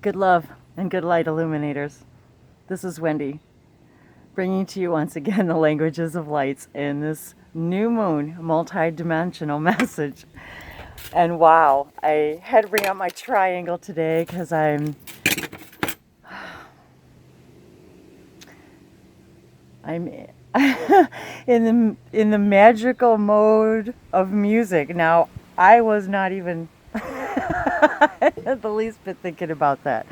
Good love and good light illuminators. This is Wendy, bringing to you once again the languages of lights in this new moon multi-dimensional message. And wow, I had to bring out my triangle today because I'm in the magical mode of music. Now, I was not even the least bit thinking about that.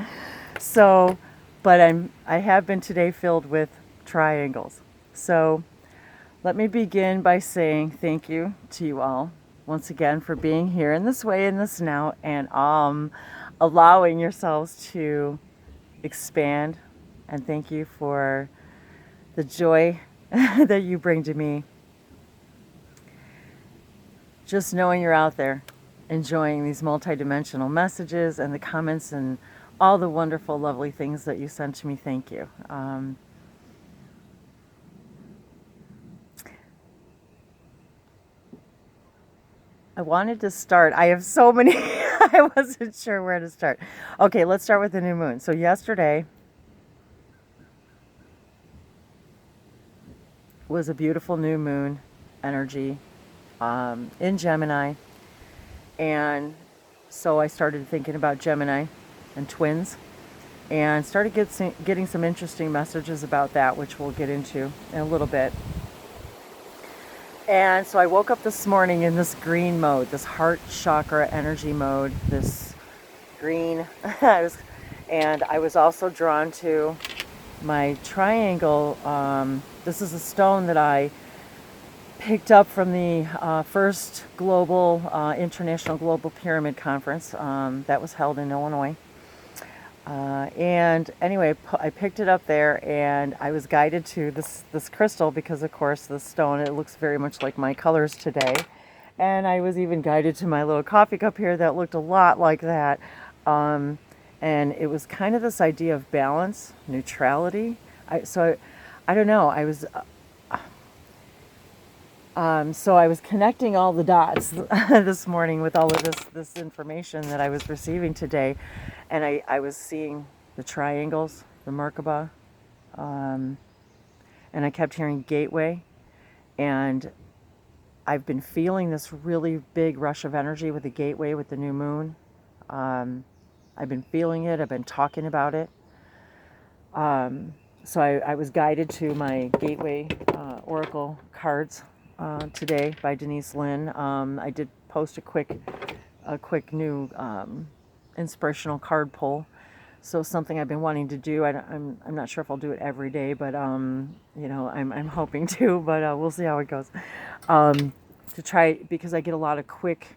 So, but I have been today filled with triangles. So, let me begin by saying thank you to you all once again for being here in this way, in this now, and allowing yourselves to expand. And thank you for the joy that you bring to me. Just knowing you're out there, enjoying these multidimensional messages and the comments and all the wonderful, lovely things that you send to me. Thank you. I wanted to start. I have so many. I wasn't sure where to start. Okay, let's start with the new moon. So yesterday was a beautiful new moon energy in Gemini. And so I started thinking about Gemini and twins and started getting some interesting messages about that, which we'll get into in a little bit. And so I woke up this morning in this green mode, this heart chakra energy mode, this green. And I was also drawn to my triangle. This is a stone that I picked up from the first International Global Pyramid Conference that was held in Illinois. And anyway, I picked it up there, and I was guided to this crystal because, of course, the stone, it looks very much like my colors today. And I was even guided to my little coffee cup here that looked a lot like that. And it was kind of this idea of balance, neutrality. So I don't know. So I was connecting all the dots this morning with all of this information that I was receiving today, and I was seeing the triangles, the Merkaba, and I kept hearing gateway, and I've been feeling this really big rush of energy with the gateway with the new moon. I've been feeling it. I've been talking about it. So I was guided to my gateway oracle cards today by Denise Lynn. I did post a quick new inspirational card pull. So something I've been wanting to do. I'm not sure if I'll do it every day, but I'm hoping to. But we'll see how it goes. To try, because I get a lot of quick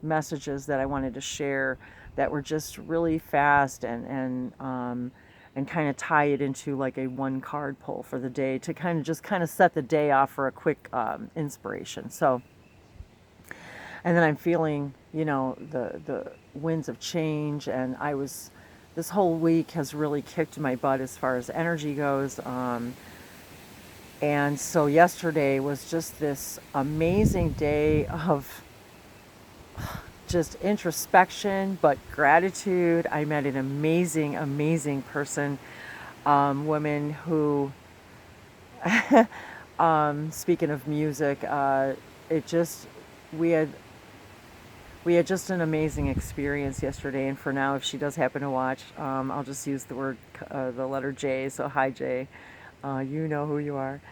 messages that I wanted to share that were just really fast and kind of tie it into like a one card pull for the day to kind of set the day off for a quick inspiration. So, and then I'm feeling, the winds of change, and this whole week has really kicked my butt as far as energy goes. And so yesterday was just this amazing day of just introspection, but gratitude. I met an amazing, amazing person, woman who, speaking of music, we had just an amazing experience yesterday. And for now, if she does happen to watch, I'll just use the letter J. So hi, J. You know who you are.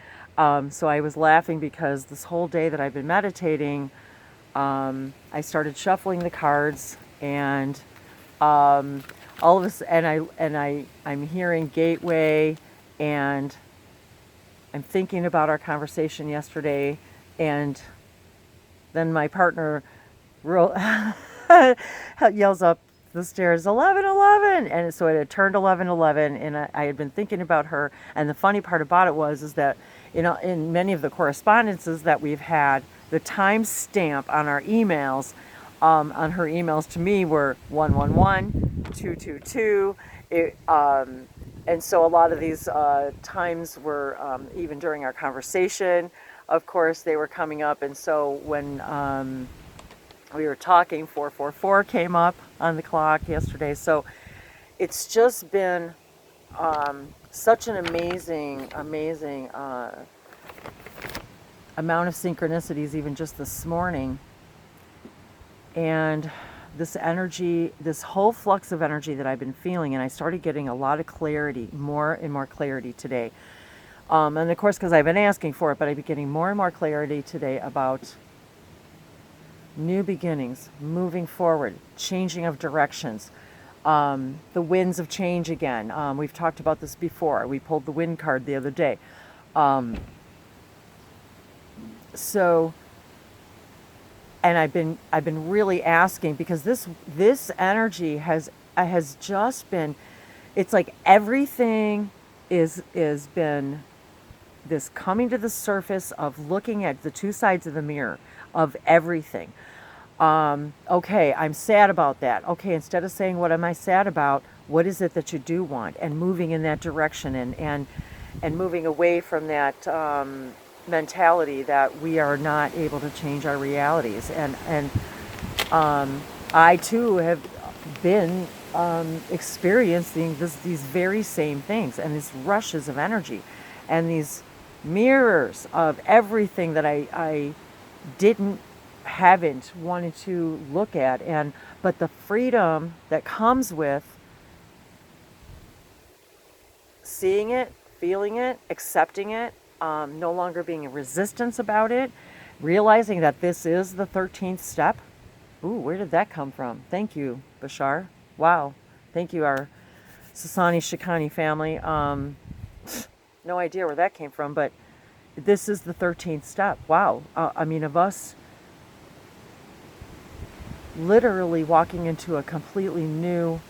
So I was laughing because this whole day that I've been meditating, I started shuffling the cards, and all of this, I'm hearing gateway, and I'm thinking about our conversation yesterday, and then my partner yells up the stairs, 11:11, and so it had turned 11:11, and I had been thinking about her. And the funny part about it is that in many of the correspondences that we've had, the time stamp on our emails, on her emails to me, were 111, 222. And so a lot of these times were, even during our conversation, of course, they were coming up. And so when we were talking, 444 came up on the clock yesterday. So it's just been such an amazing amount of synchronicities, even just this morning. And this energy, this whole flux of energy that I've been feeling, and I started getting a lot of clarity, more and more clarity today. And of course, because I've been asking for it, but I've been getting more and more clarity today about new beginnings, moving forward, changing of directions, the winds of change again. We've talked about this before. We pulled the wind card the other day. And I've been really asking, because this energy has just been, it's like everything is been this coming to the surface of looking at the two sides of the mirror of everything. Okay, I'm sad about that. Okay, instead of saying what am I sad about, what is it that you do want, and moving in that direction, and moving away from that mentality that we are not able to change our realities. And I too have been experiencing these very same things, and these rushes of energy, and these mirrors of everything that I haven't wanted to look at. But the freedom that comes with seeing it, feeling it, accepting it, no longer being a resistance about it, realizing that this is the 13th step. Ooh, where did that come from? Thank you, Bashar. Wow. Thank you, our Sasani Shikani family. No idea where that came from, but this is the 13th step. Wow. I mean, of us literally walking into a completely new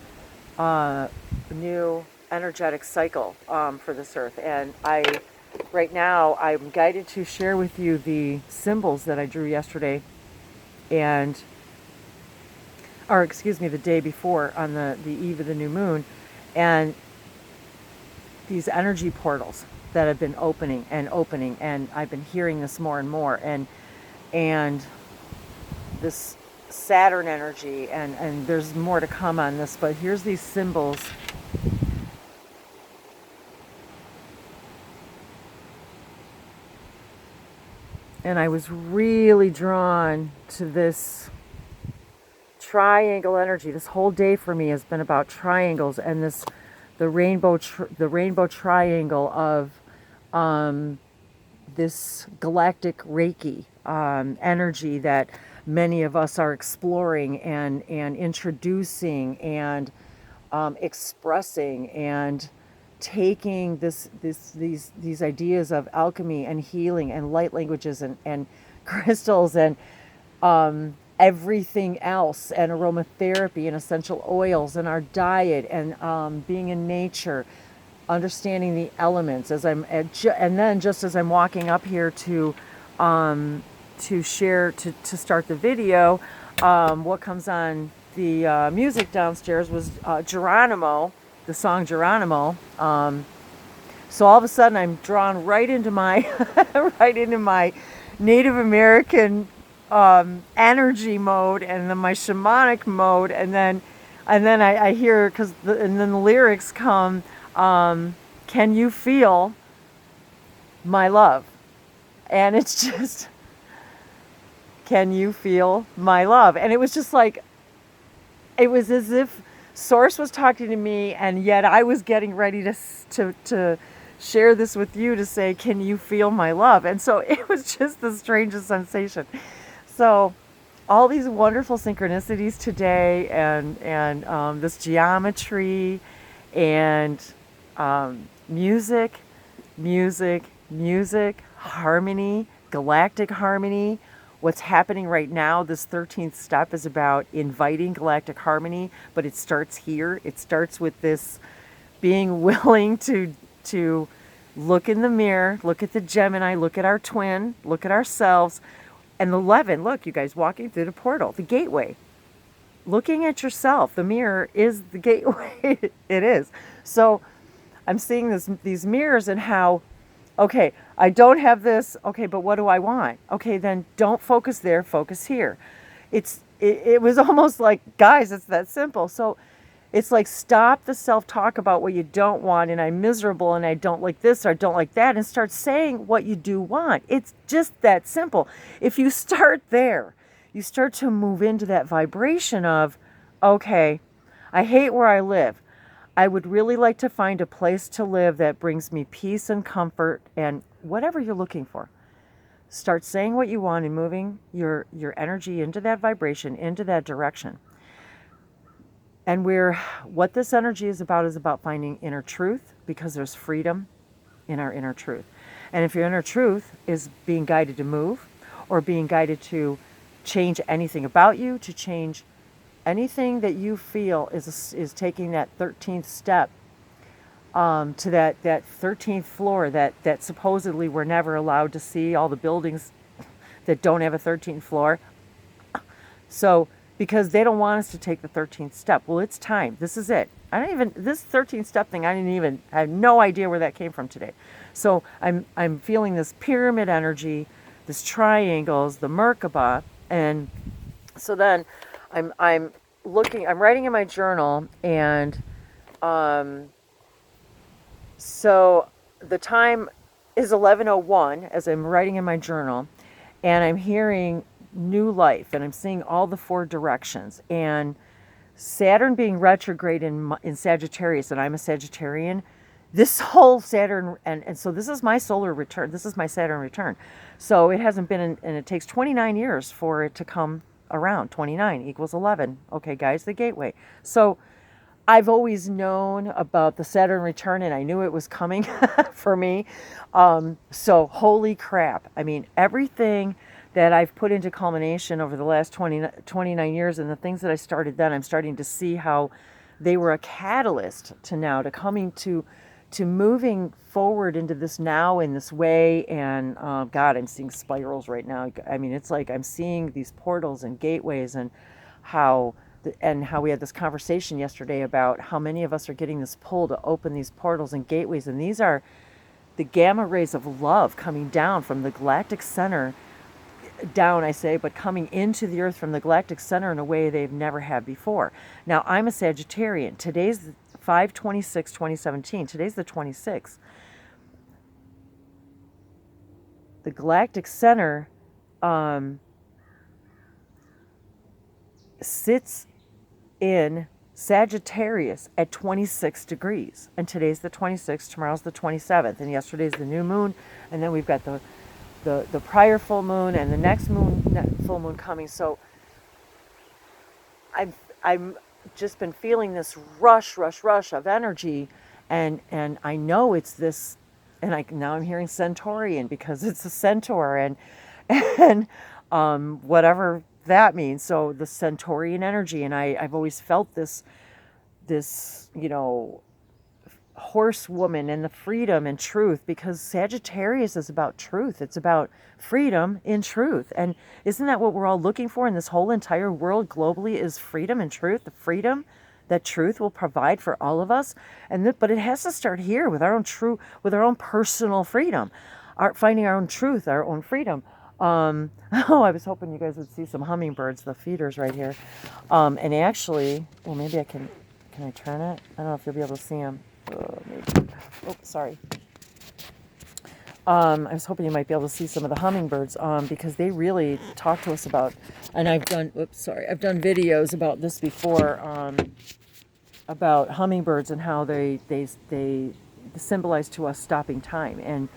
energetic cycle for this earth. And right now, I'm guided to share with you the symbols that I drew yesterday, the day before, on the eve of the new moon, and these energy portals that have been opening, and I've been hearing this more and more, and this Saturn energy, and there's more to come on this, but here's these symbols. And I was really drawn to this triangle energy. This whole day for me has been about triangles, and the rainbow triangle of this galactic Reiki energy that many of us are exploring and introducing and expressing, and taking these ideas of alchemy and healing and light languages and crystals and everything else, and aromatherapy and essential oils and our diet, and being in nature, understanding the elements, and then just as I'm walking up here to share, to start the video, what comes on the music downstairs was Geronimo, the song Geronimo. So all of a sudden I'm drawn right into my Native American energy mode, and then my shamanic mode, and then I hear, and then the lyrics come, can you feel my love? And it's just, can you feel my love? And it was just like, it was as if Source was talking to me, and yet I was getting ready to share this with you, to say, can you feel my love? And so it was just the strangest sensation. So all these wonderful synchronicities today, and this geometry, and music, harmony, galactic harmony. What's happening right now, this 13th step, is about inviting galactic harmony, but it starts here. It starts with this being willing to look in the mirror, look at the Gemini, look at our twin, look at ourselves. And 11, look, you guys, walking through the portal, the gateway. Looking at yourself, the mirror is the gateway. It is. So I'm seeing these mirrors, and how, okay, I don't have this, okay, but what do I want? Okay, then don't focus there, focus here. It was almost like, guys, it's that simple. So It's like, stop the self-talk about what you don't want, and I'm miserable, and I don't like this, or I don't like that, and start saying what you do want. It's just that simple. If you start there, you start to move into that vibration of, okay, I hate where I live. I would really like to find a place to live that brings me peace and comfort and whatever you're looking for. Start saying what you want and moving your energy into that vibration, into that direction. And what this energy is about finding inner truth, because there's freedom in our inner truth. And if your inner truth is being guided to move, or being guided to change anything about you, to change anything that you feel is taking that 13th step to that 13th floor that supposedly we're never allowed to see, all the buildings that don't have a 13th floor. So, because they don't want us to take the 13th step. Well, it's time. This is it. This 13th step thing, I have no idea where that came from today. So I'm feeling this pyramid energy, this triangles, the Merkaba, and so then I'm writing in my journal, and so the time is 11:01 as I'm writing in my journal, and I'm hearing new life, and I'm seeing all the 4 directions, and Saturn being retrograde in Sagittarius, and I'm a Sagittarian. This whole Saturn, and so this is my solar return. This is my Saturn return. So it hasn't been, and it takes 29 years for it to come around. 29 equals 11. Okay, guys, the gateway. So I've always known about the Saturn return, and I knew it was coming for me. So holy crap. I mean, everything that I've put into culmination over the last 29 years, and the things that I started then, I'm starting to see how they were a catalyst to coming to moving forward into this now in this way. And God, I'm seeing spirals right now. I mean, it's like I'm seeing these portals and gateways, and how we had this conversation yesterday about how many of us are getting this pull to open these portals and gateways. And these are the gamma rays of love coming down from the galactic center, down, I say, but coming into the earth from the galactic center in a way they've never had before. Now, I'm a Sagittarian. Today's 5/26/2017. Today's the 26th. The galactic center sits in Sagittarius at 26 degrees. And today's the 26th, tomorrow's the 27th, and yesterday's the new moon, and then we've got the prior full moon and the next full moon coming. So I'm just been feeling this rush of energy, and I know it's this, and now I'm hearing Centaurian because it's a centaur, and whatever that means. So the Centaurian energy, and I've always felt this horsewoman and the freedom and truth, because Sagittarius is about truth. It's about freedom in truth. And isn't that what we're all looking for in this whole entire world globally, is freedom and truth, the freedom that truth will provide for all of us. But it has to start here with our own personal freedom, finding our own truth, our own freedom. I was hoping you guys would see some hummingbirds, the feeders right here. And actually, well, maybe can I turn it? I don't know if you'll be able to see them. Maybe. Oh, sorry. I was hoping you might be able to see some of the hummingbirds, because they really talk to us about, and I've done videos about this before, about hummingbirds and how they symbolize to us stopping time and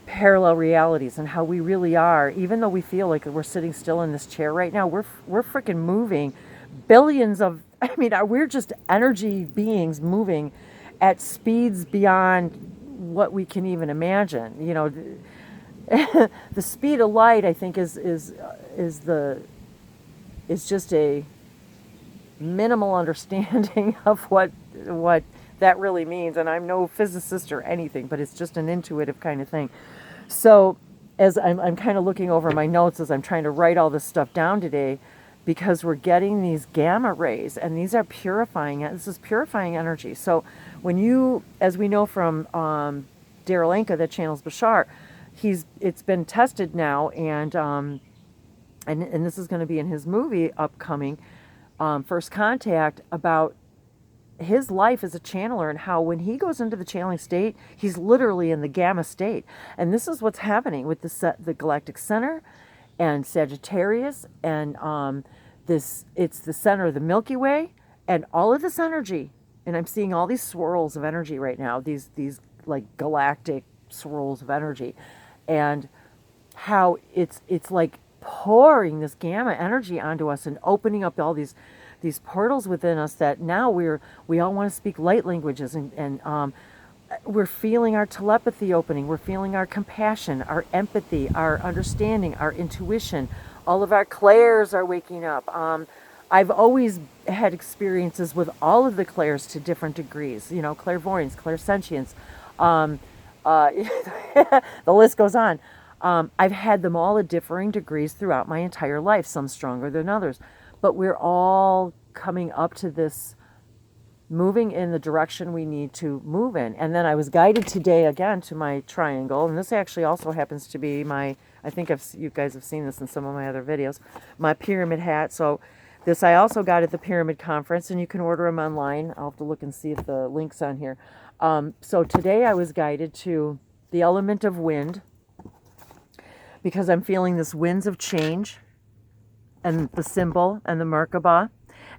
parallel realities, and how we really are, even though we feel like we're sitting still in this chair right now, we're freaking moving billions of, we're just energy beings moving at speeds beyond what we can even imagine. The speed of light, I think, is just a minimal understanding of what that really means. And I'm no physicist or anything, but it's just an intuitive kind of thing. So as I'm kind of looking over my notes as I'm trying to write all this stuff down today, because we're getting these gamma rays, and these are purifying. This is purifying energy. So when as we know from Daryl Anka that channels Bashar, it's been tested now, and this is going to be in his movie upcoming, First Contact, about his life as a channeler, and how when he goes into the channeling state, he's literally in the gamma state. And this is what's happening with the galactic center and Sagittarius, and it's the center of the Milky Way, and all of this energy. And I'm seeing all these swirls of energy right now, these like galactic swirls of energy, and how it's like pouring this gamma energy onto us and opening up all these portals within us, that now we all want to speak light languages, and we're feeling our telepathy opening, we're feeling our compassion, our empathy, our understanding, our intuition. All of our clairs are waking up. I've always had experiences with all of the clairs to different degrees, clairvoyance, clairsentience, the list goes on. I've had them all at differing degrees throughout my entire life, some stronger than others. But we're all coming up to this, moving in the direction we need to move in. And then I was guided today again to my triangle. And this actually also happens to be I think you guys have seen this in some of my other videos, my pyramid hat. So this I also got at the Pyramid Conference, and you can order them online. I'll have to look and see if the link's on here. So today I was guided to the element of wind, because I'm feeling this winds of change, and the symbol and the Merkaba.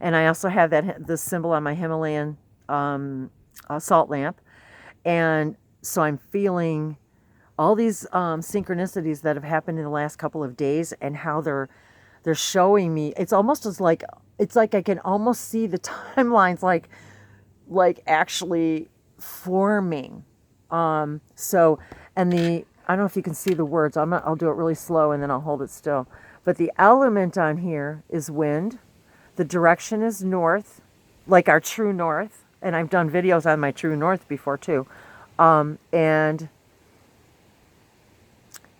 And I also have the symbol on my Himalayan salt lamp. And so I'm feeling all these synchronicities that have happened in the last couple of days, and how they're showing me. It's almost like I can almost see the timelines like actually forming. So, and I don't know if you can see the words. I'll do it really slow, and then I'll hold it still. But the element on here is wind. The direction is north, like our true north. And I've done videos on my true north before too. And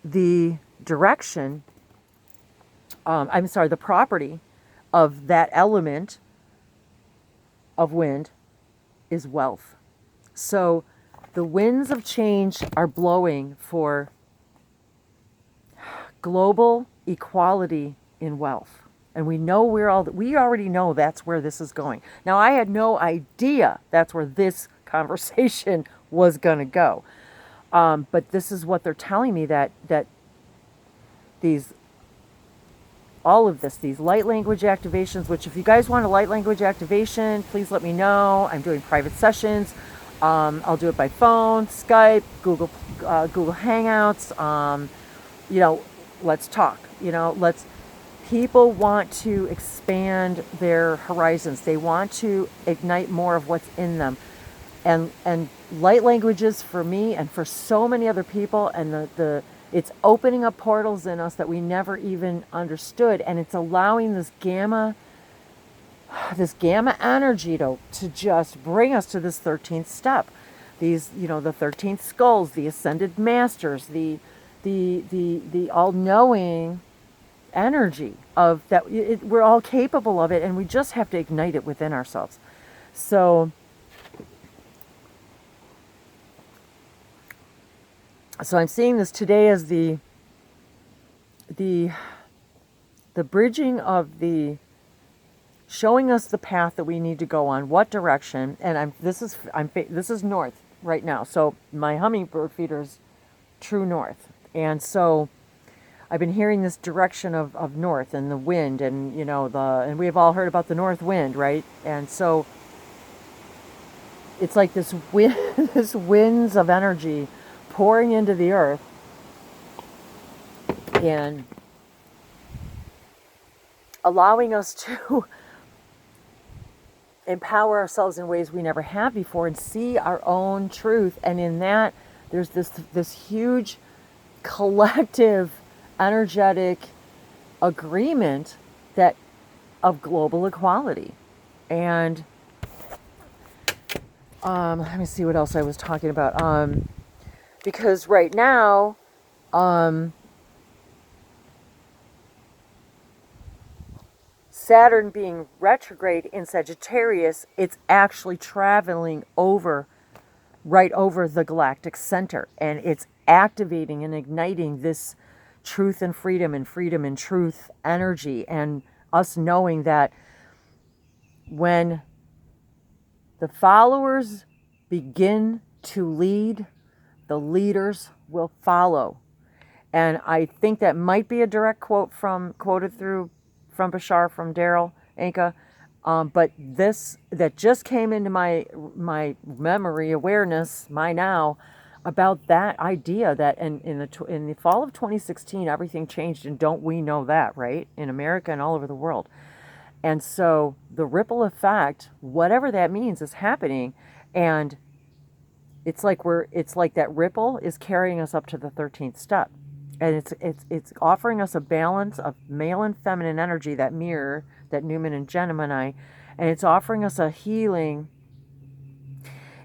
the direction, the property of that element of wind is wealth. So the winds of change are blowing for global equality in wealth. And we already know that's where this is going. Now, I had no idea that's where this conversation was going to go. But this is what they're telling me, that these light language activations, which if you guys want a light language activation, please let me know. I'm doing private sessions. I'll do it by phone, Skype, Google Hangouts. Let's talk. People want to expand their horizons. They want to ignite more of what's in them. And light languages for me and for so many other people, and it's opening up portals in us that we never even understood, and it's allowing this gamma energy to just bring us to this 13th step. These, the 13th skulls, the ascended masters, the all-knowing energy of that. We're all capable of it, and we just have to ignite it within ourselves. So I'm seeing this today as the bridging of showing us the path that we need to go on, what direction. And this is north right now. So my hummingbird feeder is true north. And so I've been hearing this direction of north, and the wind, and and we've all heard about the north wind, right? And so it's like this wind, this winds of energy pouring into the earth, and allowing us to empower ourselves in ways we never have before, and see our own truth. And in that, there's this huge collective energetic agreement of global equality. And let me see what else I was talking about. Because right now, Saturn being retrograde in Sagittarius, it's actually traveling right over the galactic center, and it's activating and igniting this truth and freedom and truth energy, and us knowing that when the followers begin to lead, the leaders will follow. And I think that might be a direct quote quoted through from Bashar, from Daryl Anka. But this that just came into my memory, awareness, my now, about that idea that in the fall of 2016 everything changed, and don't we know that, right? In America and all over the world. And so the ripple effect, whatever that means, is happening, and it's like that ripple is carrying us up to the 13th step. And it's offering us a balance of male and feminine energy, that mirror, that Newman and Gemini, and it's offering us a healing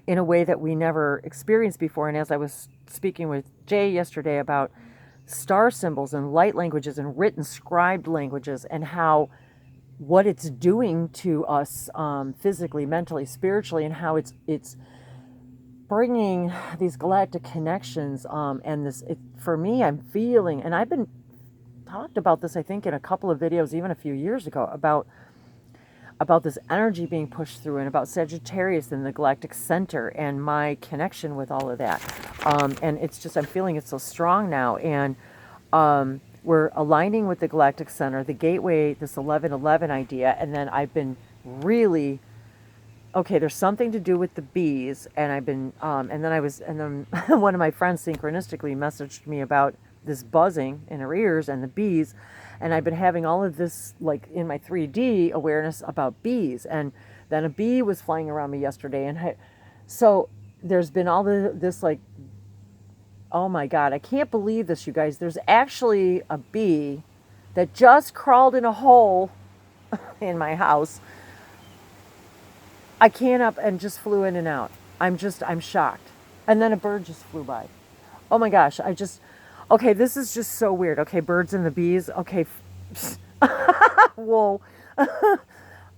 in a way that we never experienced before. And as I was speaking with Jay yesterday about star symbols and light languages and written scribed languages, and how what it's doing to us physically, mentally, spiritually, and how it's bringing these galactic connections, and this, for me, I'm feeling, and I've been talked about this, I think, in a couple of videos, even a few years ago, about this energy being pushed through, and about Sagittarius in the galactic center, and my connection with all of that. And it's just, I'm feeling it so strong now, and we're aligning with the galactic center, the gateway, this 1111 idea, and then I've been really, okay, there's something to do with the bees, and I've been, and then one of my friends synchronistically messaged me about this buzzing in her ears and the bees, and I've been having all of this, like, in my 3D awareness about bees, and then a bee was flying around me yesterday, and so there's been all this, like, oh my God, I can't believe this, you guys. There's actually a bee that just crawled in a hole in my house. I can't up and just flew in and out. I'm shocked. And then a bird just flew by. Oh my gosh, okay, this is just so weird. Okay, birds and the bees. Okay. Whoa.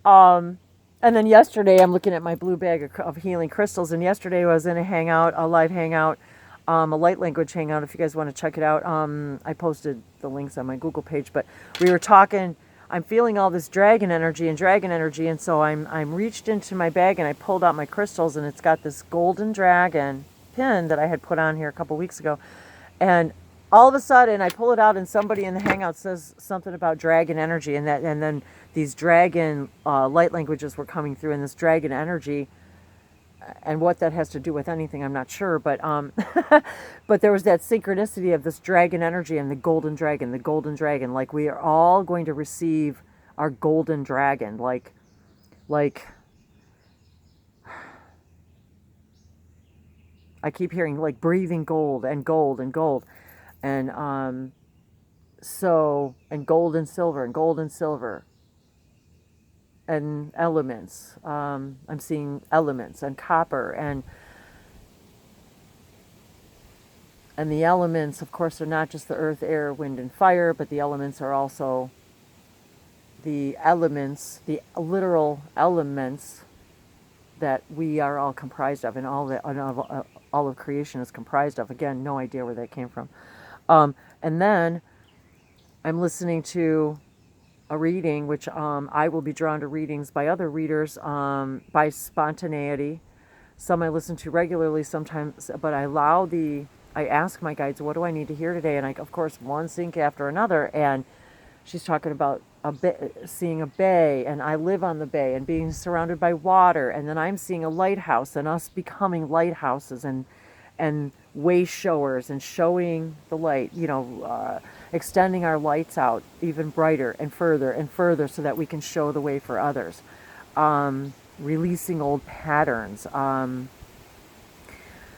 And then yesterday, I'm looking at my blue bag of healing crystals. And yesterday I was in a live hangout, a light language hangout. If you guys want to check it out, I posted the links on my Google page. But we were talking. I'm feeling all this dragon energy, and so I'm reached into my bag and I pulled out my crystals, and it's got this golden dragon pin that I had put on here a couple weeks ago, and all of a sudden I pull it out, and somebody in the hangout says something about dragon energy, and then these dragon light languages were coming through, and this dragon energy, and what that has to do with anything, I'm not sure, but but there was that synchronicity of this dragon energy and the golden dragon, like we are all going to receive our golden dragon, like I keep hearing, like, breathing gold and gold and gold, and so, and gold and silver and elements. I'm seeing elements and copper, and the elements, of course, are not just the earth, air, wind, and fire, but the elements are also the elements, the literal elements that we are all comprised of, and all of creation is comprised of. Again, no idea where that came from. And then I'm listening to a reading, which I will be drawn to readings by other readers by spontaneity. Some I listen to regularly sometimes, but I ask my guides, what do I need to hear today? And of course, one sync after another. And she's talking about seeing a bay, and I live on the bay, and being surrounded by water. And then I'm seeing a lighthouse, and us becoming lighthouses and way showers, and showing the light, extending our lights out even brighter and further so that we can show the way for others. Releasing old patterns.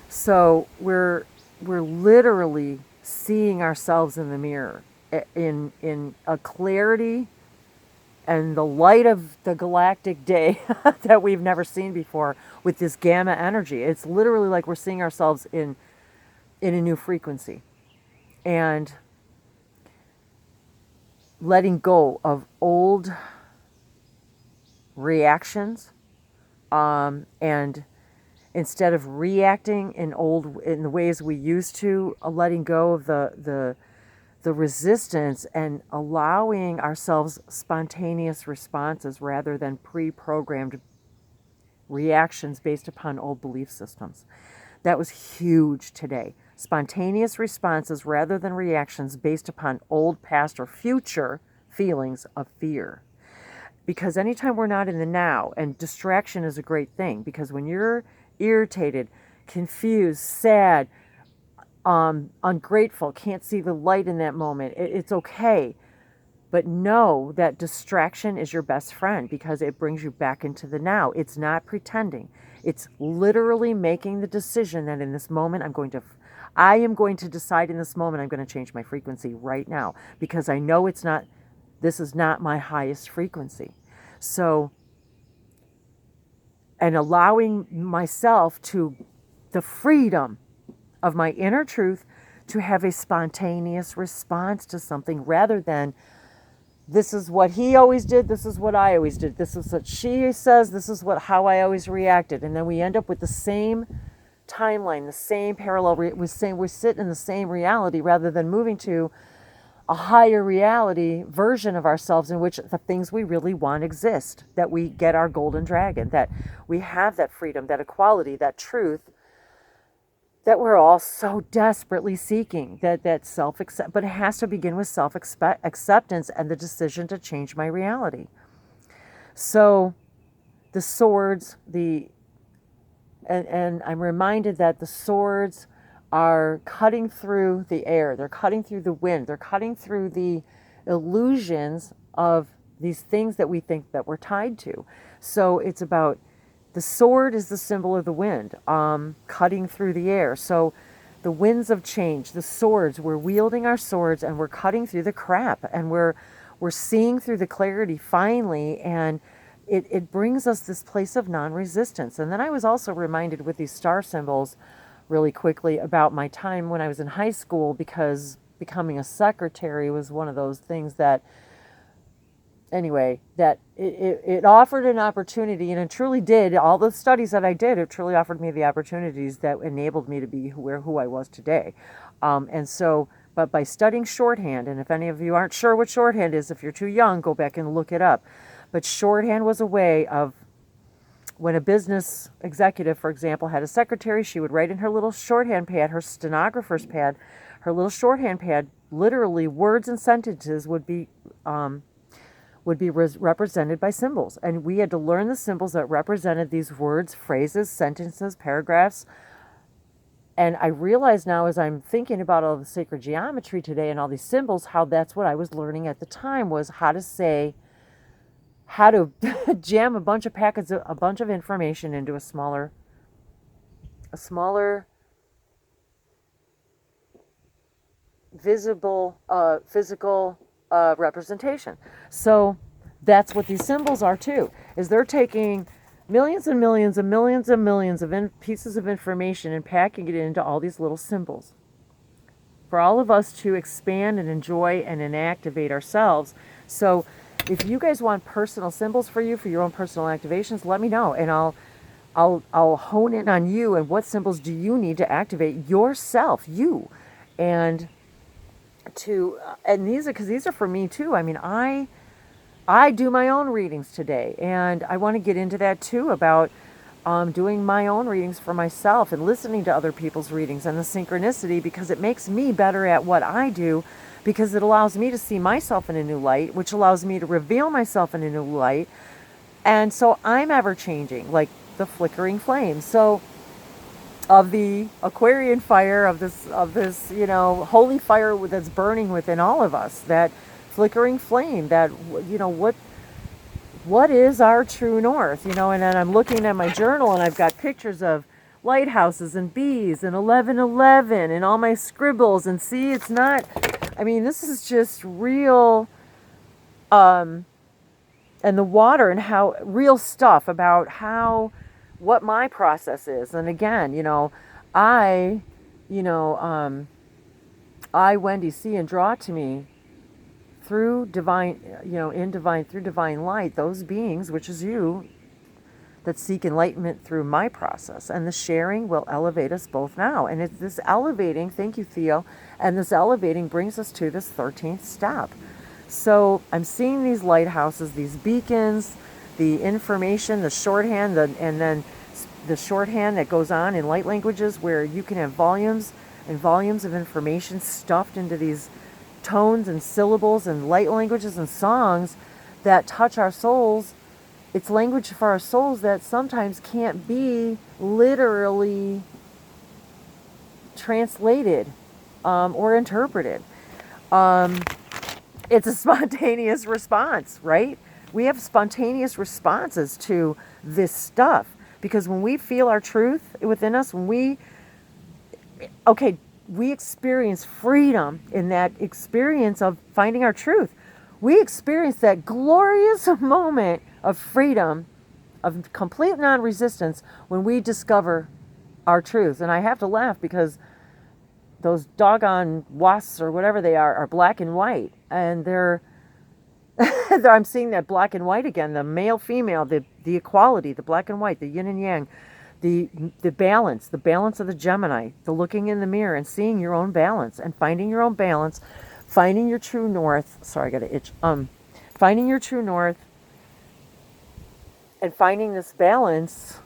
So we're literally seeing ourselves in the mirror in a clarity and the light of the galactic day that we've never seen before, with this gamma energy. It's literally like we're seeing ourselves in a new frequency, and letting go of old reactions, and instead of reacting in the ways we used to, letting go of the resistance, and allowing ourselves spontaneous responses rather than pre-programmed reactions based upon old belief systems. That was huge today. Spontaneous responses rather than reactions based upon old, past, or future feelings of fear. Because anytime we're not in the now, and distraction is a great thing, because when you're irritated, confused, sad, ungrateful, can't see the light in that moment, it's okay. But know that distraction is your best friend because it brings you back into the now. It's not pretending. It's literally making the decision that in this moment I am going to decide in this moment I'm going to change my frequency right now because I know this is not my highest frequency. So, and allowing myself the freedom of my inner truth to have a spontaneous response to something rather than this is what he always did, this is what I always did, this is what she says, this is how I always reacted. And then we end up with the same timeline, the same parallel, we sit in the same reality rather than moving to a higher reality version of ourselves in which the things we really want exist, that we get our golden dragon, that we have that freedom, that equality, that truth that we're all so desperately seeking, that self-accept, but it has to begin with self-acceptance and the decision to change my reality. So the swords, and I'm reminded that the swords are cutting through the air, they're cutting through the wind, they're cutting through the illusions of these things that we think that we're tied to. So it's about, the sword is the symbol of the wind, cutting through the air. So the winds of change, the swords, we're wielding our swords and we're cutting through the crap and we're seeing through the clarity finally, and it brings us this place of non-resistance. And then I was also reminded with these star symbols really quickly about my time when I was in high school, because becoming a secretary was one of those things that, anyway, that it offered an opportunity, and it truly did. All the studies that I did, it truly offered me the opportunities that enabled me to be who I was today. And so, but by studying shorthand, and if any of you aren't sure what shorthand is, if you're too young, go back and look it up. But shorthand was a way of, when a business executive, for example, had a secretary, she would write in her little shorthand pad, her stenographer's pad, her little shorthand pad, literally words and sentences would be represented by symbols. And we had to learn the symbols that represented these words, phrases, sentences, paragraphs. And I realize now, as I'm thinking about all the sacred geometry today and all these symbols, how that's what I was learning at the time, was how to jam a bunch of packets, a bunch of information into a smaller visible, physical representation. So that's what these symbols are too, is they're taking millions and millions and millions and millions of pieces of information and packing it into all these little symbols for all of us to expand and enjoy and inactivate ourselves. So if you guys want personal symbols for you, for your own personal activations, let me know, and I'll hone in on you and what symbols do you need to activate yourself, you, and these are for me too. I mean, I do my own readings today, and I want to get into that too, about doing my own readings for myself and listening to other people's readings and the synchronicity, because it makes me better at what I do, because it allows me to see myself in a new light, which allows me to reveal myself in a new light. And so I'm ever changing, like the flickering flame. So of the Aquarian fire, of this, holy fire that's burning within all of us, that flickering flame, that, what is our true north, and then I'm looking at my journal and I've got pictures of lighthouses and bees and 1111 and all my scribbles, and see, it's not, this is just real, and the water, and how real stuff about what my process is. And again, I, Wendy, see and draw to me through divine, through divine light, those beings, which is you, that seek enlightenment through my process. And the sharing will elevate us both now. And it's this elevating, thank you, Theo, and this elevating brings us to this 13th step. So I'm seeing these lighthouses, these beacons, the information, the shorthand, and then the shorthand that goes on in light languages, where you can have volumes and volumes of information stuffed into these tones and syllables and light languages and songs that touch our souls. It's language for our souls that sometimes can't be literally translated or interpreted. It's a spontaneous response, right? We have spontaneous responses to this stuff, because when we feel our truth within us, when we experience freedom in that experience of finding our truth. We experience that glorious moment of freedom, of complete non-resistance, when we discover our truth. And I have to laugh because those doggone wasps or whatever they are black and white. And they're, I'm seeing that black and white again, the male, female, the equality, the black and white, the yin and yang, the balance of the Gemini, the looking in the mirror and seeing your own balance and finding your own balance, finding your true north. Sorry, I got an itch. Finding your true north and finding this balance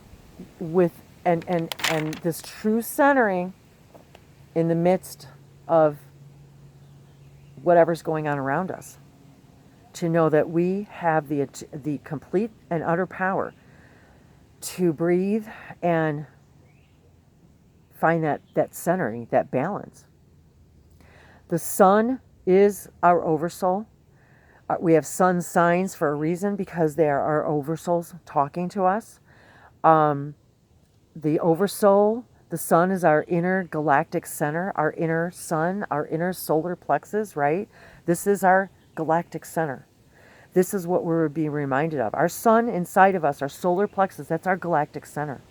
with and this true centering in the midst of whatever's going on around us. To know that we have the complete and utter power to breathe and find that centering, that balance. The sun is our oversoul. We have sun signs for a reason, because they are our oversouls talking to us. The oversoul, the sun, is our inner galactic center, our inner sun, our inner solar plexus, right? This is our galactic center. This is what we're being reminded of. Our sun inside of us, our solar plexus, that's our galactic center.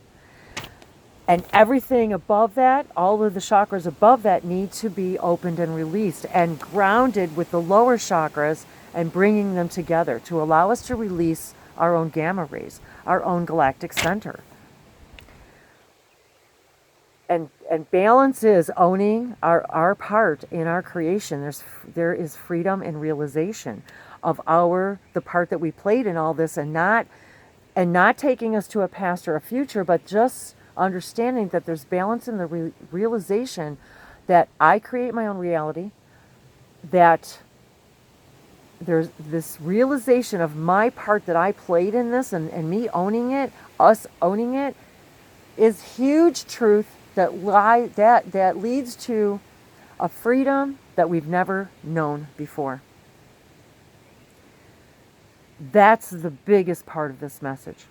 And everything above that, all of the chakras above that, need to be opened and released and grounded with the lower chakras and bringing them together to allow us to release our own gamma rays, our own galactic center. And balance is owning our part in our creation. There is freedom and realization of the part that we played in all this, and not taking us to a past or a future, but just understanding that there's balance in the realization that I create my own reality, that there's this realization of my part that I played in this, and me owning it, us owning it, is huge truth that leads to a freedom that we've never known before. That's the biggest part of this message.